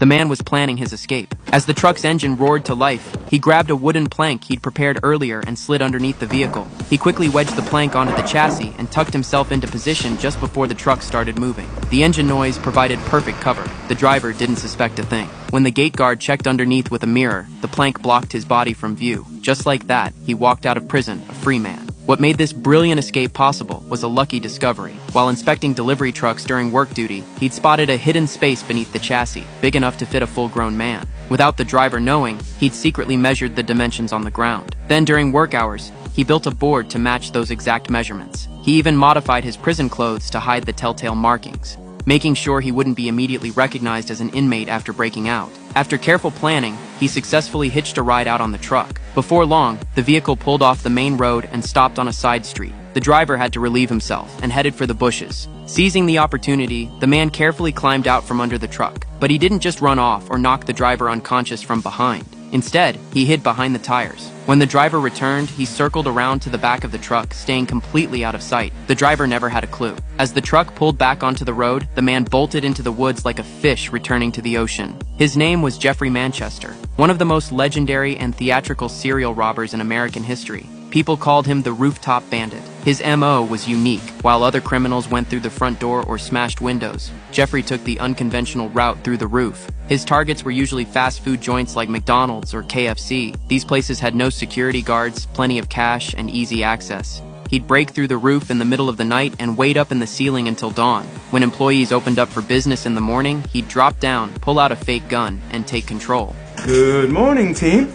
The man was planning his escape. As the truck's engine roared to life, he grabbed a wooden plank he'd prepared earlier and slid underneath the vehicle. He quickly wedged the plank onto the chassis and tucked himself into position just before the truck started moving. The engine noise provided perfect cover. The driver didn't suspect a thing. When the gate guard checked underneath with a mirror, the plank blocked his body from view. Just like that, he walked out of prison, a free man. What made this brilliant escape possible was a lucky discovery. While inspecting delivery trucks during work duty, he'd spotted a hidden space beneath the chassis, big enough to fit a full-grown man. Without the driver knowing, he'd secretly measured the dimensions on the ground. Then during work hours, he built a board to match those exact measurements. He even modified his prison clothes to hide the telltale markings, making sure he wouldn't be immediately recognized as an inmate after breaking out. After careful planning, he successfully hitched a ride out on the truck. Before long, the vehicle pulled off the main road and stopped on a side street. The driver had to relieve himself and headed for the bushes. Seizing the opportunity, the man carefully climbed out from under the truck. But he didn't just run off or knock the driver unconscious from behind. Instead, he hid behind the tires. When the driver returned, he circled around to the back of the truck, staying completely out of sight. The driver never had a clue. As the truck pulled back onto the road, the man bolted into the woods like a fish returning to the ocean. His name was Jeffrey Manchester, one of the most legendary and theatrical serial robbers in American history. People called him the Rooftop Bandit. His MO was unique. While other criminals went through the front door or smashed windows, Jeffrey took the unconventional route through the roof. His targets were usually fast food joints like McDonald's or KFC. These places had no security guards, plenty of cash, and easy access. He'd break through the roof in the middle of the night and wait up in the ceiling until dawn. When employees opened up for business in the morning, he'd drop down, pull out a fake gun, and take control. Good morning, team.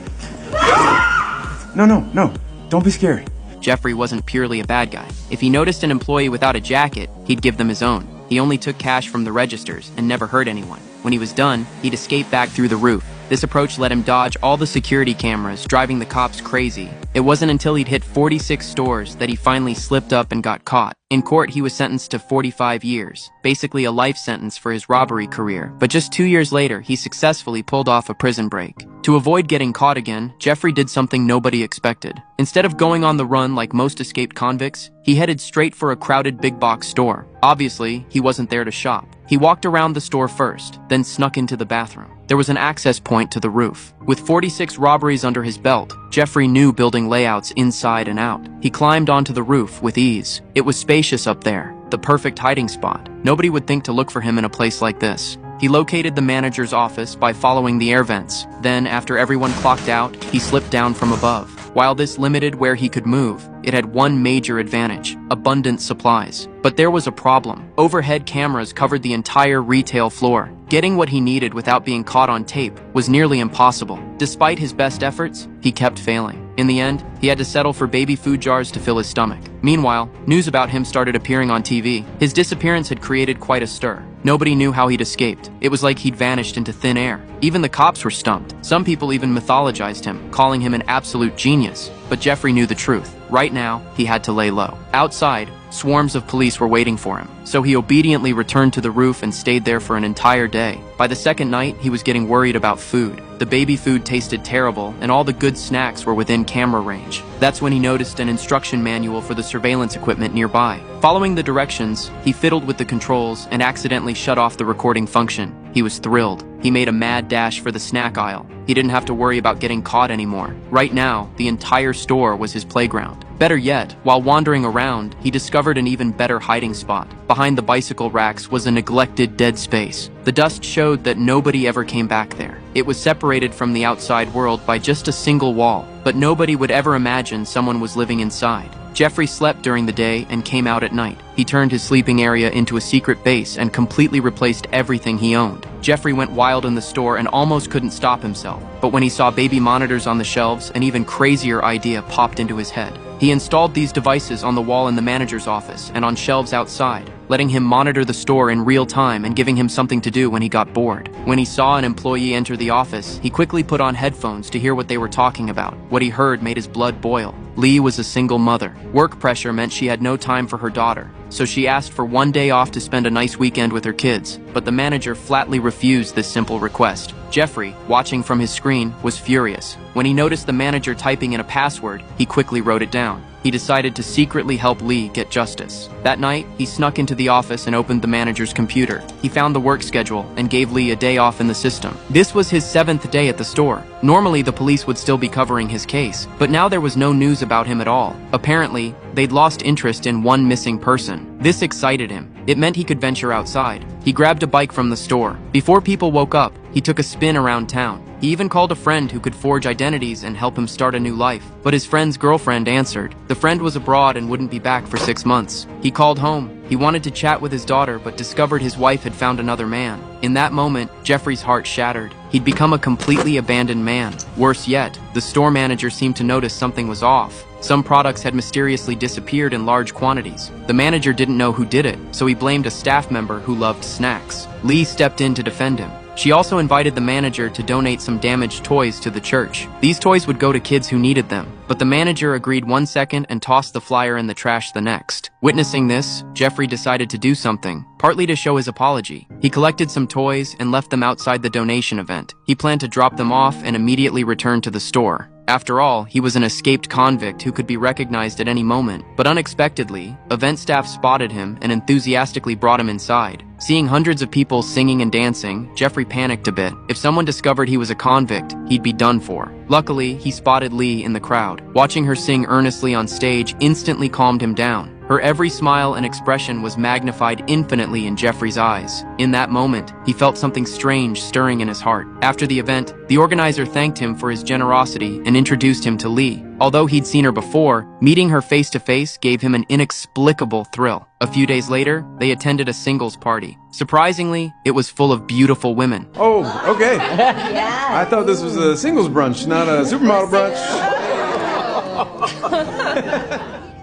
No. Don't be scary. Jeffrey wasn't purely a bad guy. If he noticed an employee without a jacket, he'd give them his own. He only took cash from the registers and never hurt anyone. When he was done, he'd escape back through the roof. This approach let him dodge all the security cameras, driving the cops crazy. It wasn't until he'd hit 46 stores that he finally slipped up and got caught. In court, he was sentenced to 45 years, basically a life sentence for his robbery career. But just 2 years later, he successfully pulled off a prison break. To avoid getting caught again, Jeffrey did something nobody expected. Instead of going on the run like most escaped convicts, he headed straight for a crowded big box store. Obviously, he wasn't there to shop. He walked around the store first, then snuck into the bathroom. There was an access point to the roof. With 46 robberies under his belt, Jeffrey knew building layouts inside and out. He climbed onto the roof with ease. It was spacious up there, the perfect hiding spot. Nobody would think to look for him in a place like this. He located the manager's office by following the air vents. Then, after everyone clocked out, he slipped down from above. While this limited where he could move, it had one major advantage: abundant supplies. But there was a problem. Overhead cameras covered the entire retail floor. Getting what he needed without being caught on tape was nearly impossible. Despite his best efforts, he kept failing. In the end, he had to settle for baby food jars to fill his stomach. Meanwhile, news about him started appearing on TV. His disappearance had created quite a stir. Nobody knew how he'd escaped. It was like he'd vanished into thin air. Even the cops were stumped. Some people even mythologized him, calling him an absolute genius. But Jeffrey knew the truth. Right now, he had to lay low. Outside, swarms of police were waiting for him, so he obediently returned to the roof and stayed there for an entire day. By the second night, he was getting worried about food. The baby food tasted terrible, and all the good snacks were within camera range. That's when he noticed an instruction manual for the surveillance equipment nearby. Following the directions, he fiddled with the controls and accidentally shut off the recording function. He was thrilled. He made a mad dash for the snack aisle. He didn't have to worry about getting caught anymore. Right now, the entire store was his playground. Better yet, while wandering around, he discovered an even better hiding spot. Behind the bicycle racks was a neglected dead space. The dust showed that nobody ever came back there. It was separated from the outside world by just a single wall, but nobody would ever imagine someone was living inside. Jeffrey slept during the day and came out at night. He turned his sleeping area into a secret base and completely replaced everything he owned. Jeffrey went wild in the store and almost couldn't stop himself. But when he saw baby monitors on the shelves, an even crazier idea popped into his head. He installed these devices on the wall in the manager's office and on shelves outside, letting him monitor the store in real time and giving him something to do when he got bored. When he saw an employee enter the office, he quickly put on headphones to hear what they were talking about. What he heard made his blood boil. Lee was a single mother. Work pressure meant she had no time for her daughter, so she asked for one day off to spend a nice weekend with her kids. But the manager flatly refused this simple request. Jeffrey, watching from his screen, was furious. When he noticed the manager typing in a password, he quickly wrote it down. He decided to secretly help Lee get justice. That night, he snuck into the office and opened the manager's computer. He found the work schedule and gave Lee a day off in the system. This was his 7th day at the store. Normally, the police would still be covering his case, but now there was no news about him at all. Apparently, they'd lost interest in one missing person. This excited him. It meant he could venture outside. He grabbed a bike from the store. Before people woke up, he took a spin around town. He even called a friend who could forge identities and help him start a new life. But his friend's girlfriend answered. The friend was abroad and wouldn't be back for 6 months. He called home. He wanted to chat with his daughter, but discovered his wife had found another man. In that moment, Jeffrey's heart shattered. He'd become a completely abandoned man. Worse yet, the store manager seemed to notice something was off. Some products had mysteriously disappeared in large quantities. The manager didn't know who did it, so he blamed a staff member who loved snacks. Lee stepped in to defend him. She also invited the manager to donate some damaged toys to the church. These toys would go to kids who needed them, but the manager agreed 1 second and tossed the flyer in the trash the next. Witnessing this, Jeffrey decided to do something, partly to show his apology. He collected some toys and left them outside the donation event. He planned to drop them off and immediately return to the store. After all, he was an escaped convict who could be recognized at any moment. But unexpectedly, event staff spotted him and enthusiastically brought him inside. Seeing hundreds of people singing and dancing, Jeffrey panicked a bit. If someone discovered he was a convict, he'd be done for. Luckily, he spotted Lee in the crowd. Watching her sing earnestly on stage instantly calmed him down. Her every smile and expression was magnified infinitely in Jeffrey's eyes. In that moment, he felt something strange stirring in his heart. After the event, the organizer thanked him for his generosity and introduced him to Lee. Although he'd seen her before, meeting her face to face gave him an inexplicable thrill. A few days later, they attended a singles party. Surprisingly, it was full of beautiful women. Oh, okay. I thought this was a singles brunch, not a supermodel brunch.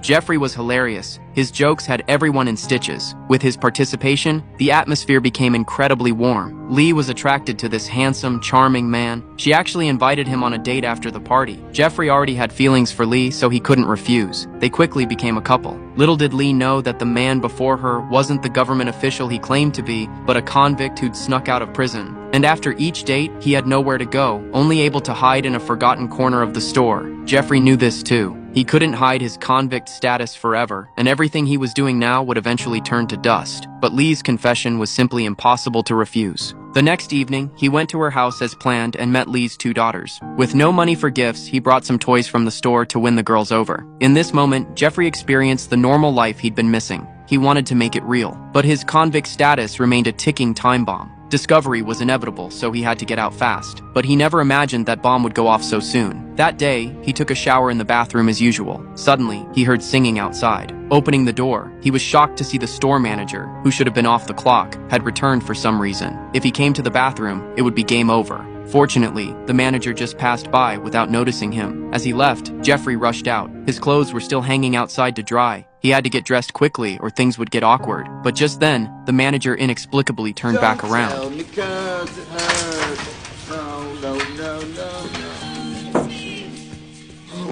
Jeffrey was hilarious. His jokes had everyone in stitches. With his participation, the atmosphere became incredibly warm. Lee was attracted to this handsome, charming man. She actually invited him on a date after the party. Jeffrey already had feelings for Lee, so he couldn't refuse. They quickly became a couple. Little did Lee know that the man before her wasn't the government official he claimed to be, but a convict who'd snuck out of prison. And after each date, he had nowhere to go, only able to hide in a forgotten corner of the store. Jeffrey knew this too. He couldn't hide his convict status forever, and everything he was doing now would eventually turn to dust. But Lee's confession was simply impossible to refuse. The next evening, he went to her house as planned and met Lee's 2 daughters. With no money for gifts, he brought some toys from the store to win the girls over. In this moment, Jeffrey experienced the normal life he'd been missing. He wanted to make it real, but his convict status remained a ticking time bomb. Discovery was inevitable, so he had to get out fast. But he never imagined that bomb would go off so soon. That day, he took a shower in the bathroom as usual. Suddenly, he heard singing outside. Opening the door, he was shocked to see the store manager, who should have been off the clock, had returned for some reason. If he came to the bathroom, it would be game over. Fortunately, the manager just passed by without noticing him. As he left, Jeffrey rushed out. His clothes were still hanging outside to dry. He had to get dressed quickly or things would get awkward. But just then, the manager inexplicably turned back around.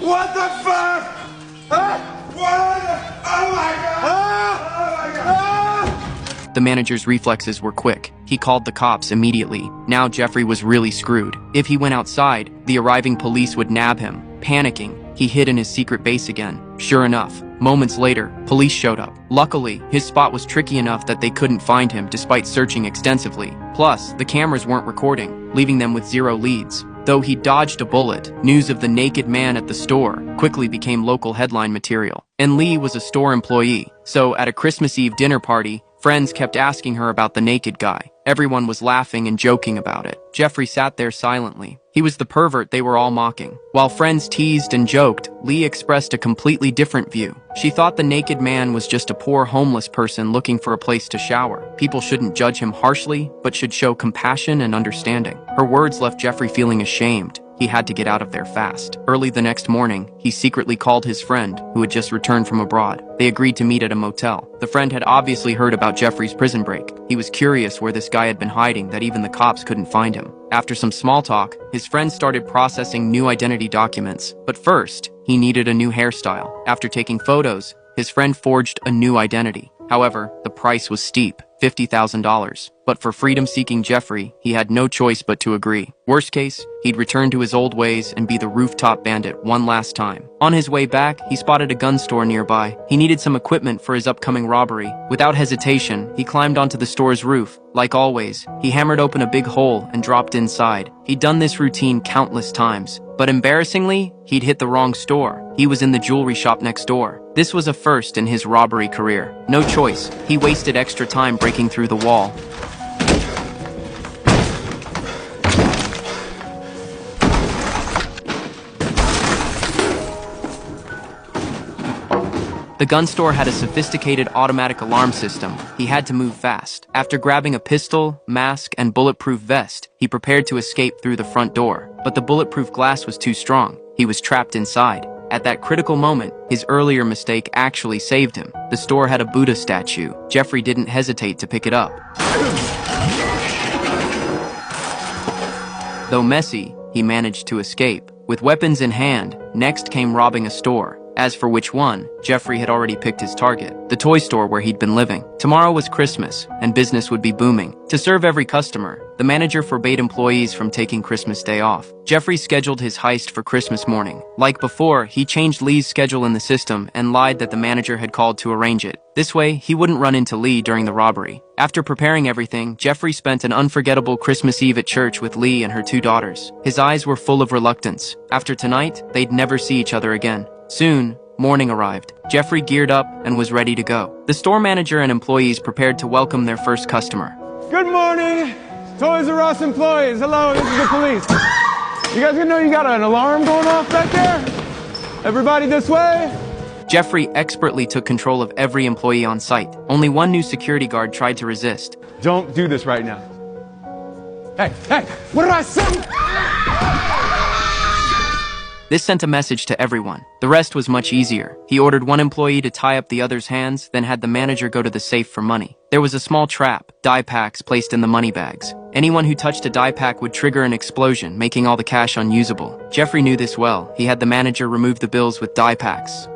What the fuck? Huh? What? Oh my god! Oh my god! The manager's reflexes were quick. He called the cops immediately. Now Jeffrey was really screwed. If he went outside, the arriving police would nab him. Panicking, he hid in his secret base again. Sure enough, moments later, police showed up. Luckily, his spot was tricky enough that they couldn't find him despite searching extensively. Plus, the cameras weren't recording, leaving them with 0 leads. Though he dodged a bullet, news of the naked man at the store quickly became local headline material. And Lee was a store employee, so at a Christmas Eve dinner party, friends kept asking her about the naked guy. Everyone was laughing and joking about it. Jeffrey sat there silently. He was the pervert they were all mocking. While friends teased and joked, Lee expressed a completely different view. She thought the naked man was just a poor homeless person looking for a place to shower. People shouldn't judge him harshly, but should show compassion and understanding. Her words left Jeffrey feeling ashamed. He had to get out of there fast. Early the next morning, he secretly called his friend, who had just returned from abroad. They agreed to meet at a motel. The friend had obviously heard about Jeffrey's prison break. He was curious where this guy had been hiding that even the cops couldn't find him. After some small talk, his friend started processing new identity documents. But first, he needed a new hairstyle. After taking photos, his friend forged a new identity. However, the price was steep. $50,000. But for freedom-seeking Jeffrey, he had no choice but to agree. Worst case, he'd return to his old ways and be the rooftop bandit one last time. On his way back, he spotted a gun store nearby. He needed some equipment for his upcoming robbery. Without hesitation, he climbed onto the store's roof. Like always, he hammered open a big hole and dropped inside. He'd done this routine countless times. But embarrassingly, he'd hit the wrong store. He was in the jewelry shop next door. This was a first in his robbery career. No choice, he wasted extra time breaking through the wall. The gun store had a sophisticated automatic alarm system. He had to move fast. After grabbing a pistol, mask, and bulletproof vest, he prepared to escape through the front door. But the bulletproof glass was too strong. He was trapped inside. At that critical moment, his earlier mistake actually saved him. The store had a Buddha statue. Jeffrey didn't hesitate to pick it up. Though messy, he managed to escape. With weapons in hand, next came robbing a store. As for which one, Jeffrey had already picked his target, the toy store where he'd been living. Tomorrow was Christmas, and business would be booming. To serve every customer, the manager forbade employees from taking Christmas Day off. Jeffrey scheduled his heist for Christmas morning. Like before, he changed Lee's schedule in the system and lied that the manager had called to arrange it. This way, he wouldn't run into Lee during the robbery. After preparing everything, Jeffrey spent an unforgettable Christmas Eve at church with Lee and her 2 daughters. His eyes were full of reluctance. After tonight, they'd never see each other again. Soon, morning arrived. Jeffrey geared up and was ready to go. The store manager and employees prepared to welcome their first customer. Good morning, Toys R Us employees. Hello, this is the police. You guys gonna know you got an alarm going off back there? Everybody this way? Jeffrey expertly took control of every employee on site. Only one new security guard tried to resist. Don't do this right now. Hey, what did I say? This sent a message to everyone. The rest was much easier. He ordered one employee to tie up the other's hands, then had the manager go to the safe for money. There was a small trap, die packs placed in the money bags. Anyone who touched a die pack would trigger an explosion, making all the cash unusable. Jeffrey knew this well. He had the manager remove the bills with die packs.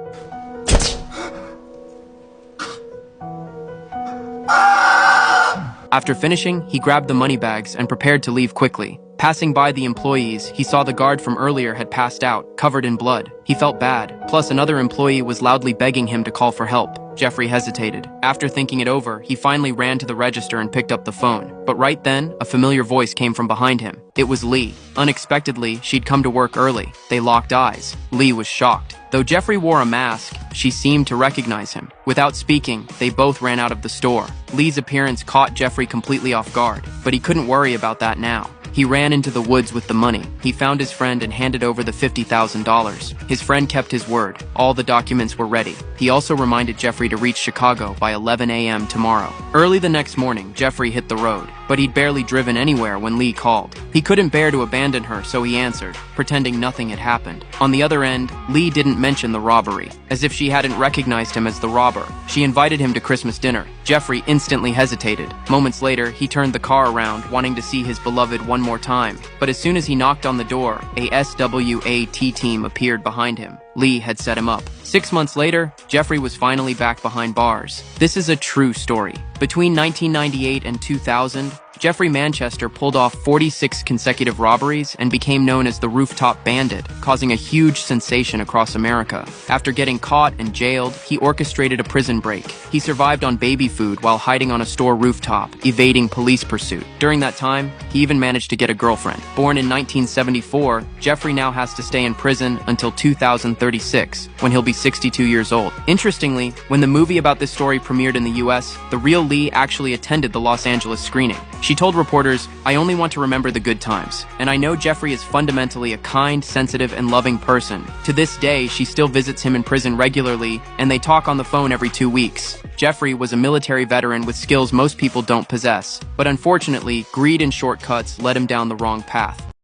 After finishing, he grabbed the money bags and prepared to leave quickly. Passing by the employees, he saw the guard from earlier had passed out, covered in blood. He felt bad, plus another employee was loudly begging him to call for help. Jeffrey hesitated. After thinking it over, he finally ran to the register and picked up the phone. But right then, a familiar voice came from behind him. It was Lee. Unexpectedly, she'd come to work early. They locked eyes. Lee was shocked. Though Jeffrey wore a mask, she seemed to recognize him. Without speaking, they both ran out of the store. Lee's appearance caught Jeffrey completely off guard, but he couldn't worry about that now. He ran into the woods with the money. He found his friend and handed over the $50,000. His friend kept his word. All the documents were ready. He also reminded Jeffrey to reach Chicago by 11 a.m. tomorrow. Early the next morning, Jeffrey hit the road, but he'd barely driven anywhere when Lee called. He couldn't bear to abandon her, so he answered, pretending nothing had happened. On the other end, Lee didn't mention the robbery, as if she hadn't recognized him as the robber. She invited him to Christmas dinner. Jeffrey instantly hesitated. Moments later, he turned the car around, wanting to see his beloved one more time. But as soon as he knocked on the door, a SWAT team appeared behind him. Lee had set him up. 6 months later, Jeffrey was finally back behind bars. This is a true story. Between 1998 and 2000, Jeffrey Manchester pulled off 46 consecutive robberies and became known as the Rooftop Bandit, causing a huge sensation across America. After getting caught and jailed, he orchestrated a prison break. He survived on baby food while hiding on a store rooftop, evading police pursuit. During that time, he even managed to get a girlfriend. Born in 1974, Jeffrey now has to stay in prison until 2036, when he'll be 62 years old. Interestingly, when the movie about this story premiered in the US, the real Lee actually attended the Los Angeles screening. She told reporters, "I only want to remember the good times. And I know Jeffrey is fundamentally a kind, sensitive, and loving person. To this day, she still visits him in prison regularly, and they talk on the phone every 2 weeks." Jeffrey was a military veteran with skills most people don't possess. But unfortunately, greed and shortcuts led him down the wrong path.